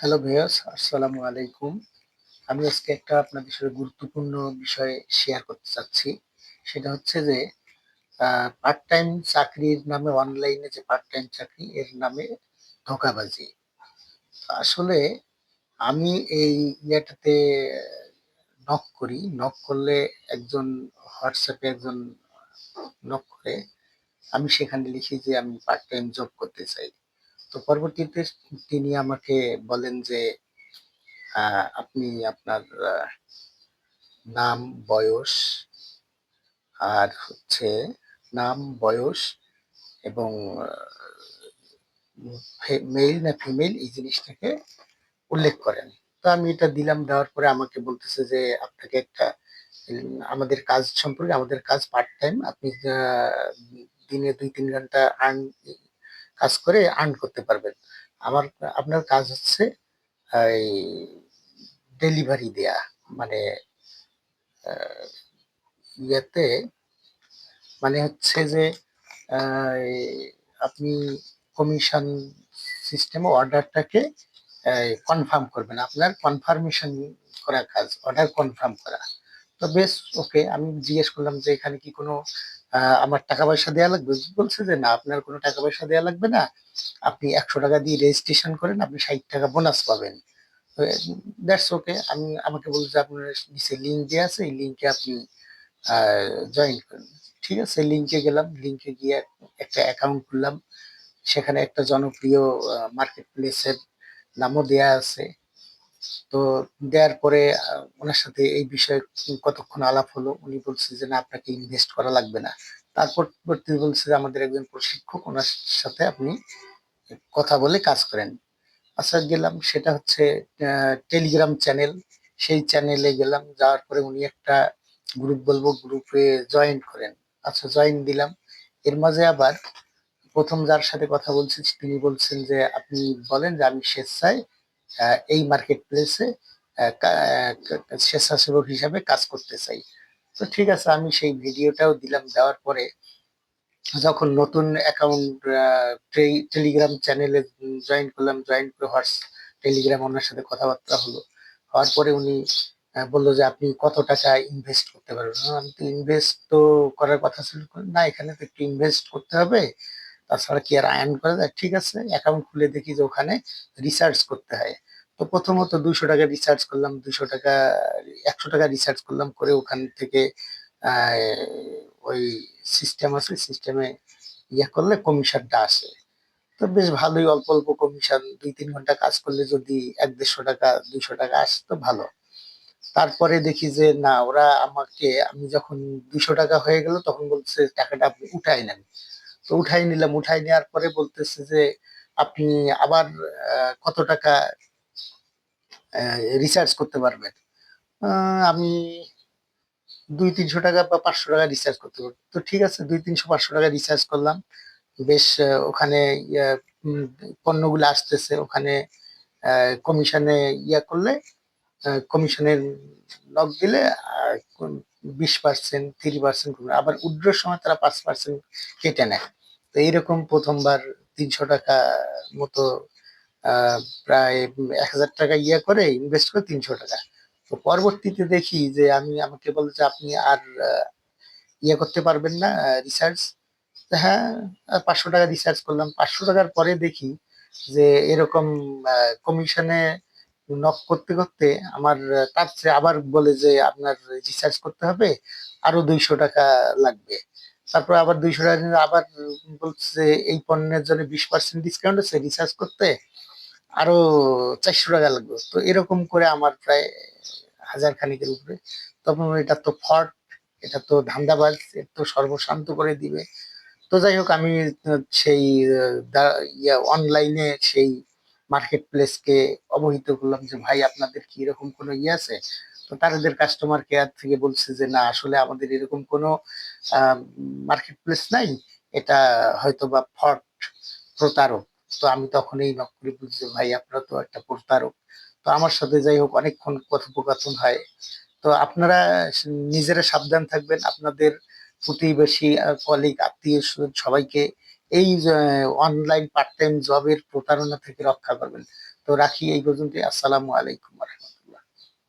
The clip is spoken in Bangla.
হ্যালো ভিউয়ার্স, আসসালামু আলাইকুম। আমি আজকে একটা আপনাদের সাথে গুরুত্বপূর্ণ বিষয় শেয়ার করতে চাচ্ছি। সেটা হচ্ছে যে পার্ট টাইম চাকরির নামে অনলাইনে যে পার্ট টাইম চাকরি এর নামে ধোঁকাবাজি। আসলে আমি এই ইয়েটাতে নক করি। নক করলে একজন হোয়াটসঅ্যাপে একজন নক করে আমি সেখানে লিখি যে আমি পার্ট টাইম জব করতে চাই। তো পরবর্তীতে তিনি আমাকে বলেন যে আপনি আপনার নাম, বয়স আর হচ্ছে নাম, বয়স এবং মেইল না ফিমেল এই জিনিসটাকে উল্লেখ করেন। তো আমি এটা দিলাম, দেওয়ার পরে আমাকে বলতেছে যে আপনাকে একটা আমাদের কাজ সম্পর্কে, আমাদের কাজ পার্ট টাইম, আপনি দিনে ২-৩ ঘন্টা কাজ করে আর্ন করতে পারবেন। আমার আপনার কাজ হচ্ছে এই ডেলিভারি দেয়া, মানে ইয়েতে মানে হচ্ছে যে আপনি কমিশন সিস্টেমে অর্ডারটাকে কনফার্ম করবেন, আপনার কনফার্মেশন করা কাজ, অর্ডার কনফার্ম করা। তো বেশ, ওকে। আমি জিজ্ঞেস করলাম যে এখানে কি কোনো আমার টাকা পয়সা দেওয়া লাগবে? বলছে যে না, আপনার কোনো টাকা পয়সা দেওয়া লাগবে না, আপনি ১০০ টাকা দিয়ে রেজিস্ট্রেশন করেন, আপনি ৬০ টাকা বোনাস পাবেন। That's okay. আমাকে বলছে যে আপনার নিচে লিঙ্ক দেওয়া আছে, এই লিঙ্কে আপনি জয়েন করেন। ঠিক আছে, লিঙ্কে গেলাম, লিঙ্কে গিয়ে একটা অ্যাকাউন্ট খুললাম। সেখানে একটা জনপ্রিয় মার্কেট প্লেসের নামও দেয়া আছে। তো দেওয়ার পরে ওনার সাথে এই বিষয়ে কতক্ষণ আলাপ হলো। উনি বলছে যে না, আপনাকে ইনভেস্ট করা লাগবে না। তারপর পরবর্তী বলছে যে আমাদের একজন প্রশিক্ষক, ওনার সাথে আপনি কথা বলে কাজ করেন। আচ্ছা, গেলাম। সেটা হচ্ছে টেলিগ্রাম চ্যানেল। সেই চ্যানেলে গেলাম, যাওয়ার পরে উনি একটা গ্রুপ বলবো, গ্রুপে জয়েন করেন। আচ্ছা, জয়েন দিলাম। এর মাঝে আবার প্রথম যার সাথে কথা বলছি তিনি বলছেন যে আপনি বলেন যে আমি স্বেচ্ছায় এই মার্কেট প্লেসে স্বেচ্ছাসেবক হিসাবে কাজ করতে চাই। তো ঠিক আছে, আমি সেই ভিডিওটাও দিলাম। দেওয়ার পরে যখন নতুন অ্যাকাউন্ট টেলিগ্রাম চ্যানেলে জয়েন করলাম, জয়েন করে টেলিগ্রাম ওনার সাথে কথাবার্তা হলো। হওয়ার পরে উনি বললো যে আপনি কত টাকা ইনভেস্ট করতে পারবেন। আমি তো ইনভেস্ট তো করার কথা ছিল না, এখানে তো একটু ইনভেস্ট করতে হবে, তাছাড়া কি আর আয়ন করা যায়? ঠিক আছে, অ্যাকাউন্ট খুলে দেখি যে ওখানে রিসার্চ করতে হয়। তো প্রথমত ২০০ টাকা রিসার্চ করলাম, ২০০ টাকা, ১০০ টাকা রিসার্চ করলাম, করে ওখান থেকে আহ, ওই সিস্টেম আছে, সিস্টেমে ইয়ে করলে কমিশনটা আসে। তো বেশ ভালোই, অল্প অল্প কমিশন, ২-৩ ঘন্টা কাজ করলে যদি ১-১৫০ টাকা, ২০০ টাকা আসতো, ভালো। তারপরে দেখি যে না, ওরা আমাকে, আমি যখন ২০০ টাকা হয়ে গেল তখন বলছে টাকাটা আপনি উঠাই নেন। তো উঠাই নিলাম। উঠাই নেওয়ার পরে বলতেছে যে আপনি আবার কত টাকা রিচার্জ করতে পারবেন। আমি ২-৩০০ টাকা বা ৫০০ টাকা রিচার্জ করতে পারবো। তো ঠিক আছে, ২-৩০০-৫০০ টাকা রিচার্জ করলাম। বেশ, ওখানে ইয়া, উম, পণ্যগুলো আসতেছে ওখানে, কমিশনে ইয়া করলে, কমিশনের লক দিলে 20%, 3%, আবার উইথড্রর সময় তারা 5% কেটে নেয়। তো এইরকম প্রথমবার ৩০০ টাকা মতো, আহ, প্রায় ১,০০০ টাকা ইয়ে করে ইনভেস্ট করে ৩০০ টাকা। তো পরবর্তীতে দেখি যে আমাকে বলে যে আপনি আর ইয়ে করতে পারবেন না, রিসার্চ। হ্যাঁ, ৫০০ টাকা রিসার্চ করলাম। ৫০০ টাকার পরে দেখি যে এরকম কমিশনে নক করতে করতে আমার তার চেয়ে আবার বলে যে আপনার রিসার্চ করতে হবে, আরো ২০০ টাকা লাগবে। তারপর আবার ২০০ টাকা নিয়ে আবার বলছে যে এই পণ্যের জন্য 20% ডিসকাউন্ট আছে, রিসার্চ করতে আরো ৪০০ টাকা লাগবে। তো এরকম করে আমার প্রায় ১,০০০ খানিকের উপরে। তখন এটা তো ফ্রড, এটা তো ধান্দাবাজ, এর তো সর্বশান্ত করে দিবে। তো যাই হোক, আমি সেই অনলাইনে সেই মার্কেট প্লেসকে অবহিত করলাম যে ভাই, আপনাদের কি এরকম কোনো ইয়ে আছে? তো তাদের কাস্টমার কেয়ার থেকে বলছে যে না, আসলে আমাদের এরকম কোনো মার্কেট প্লেস নাই, এটা হয়তো বা ফ্রড, প্রতারক। তো আমি তখন এই নক করে বলছি যে ভাই, আপনারা তো একটা প্রতারক। তো আমার সাথে যাই হোক অনেকক্ষণ কথোপকথন হয়। তো আপনারা নিজেরা সাবধান থাকবেন, আপনাদের প্রতিবেশী, কলিগ, আত্মীয় স্বজন সবাইকে এই অনলাইন পার্ট টাইম জবের প্রতারণা থেকে রক্ষা করবেন। তো রাখি এই পর্যন্তই। আসসালামু আলাইকুম।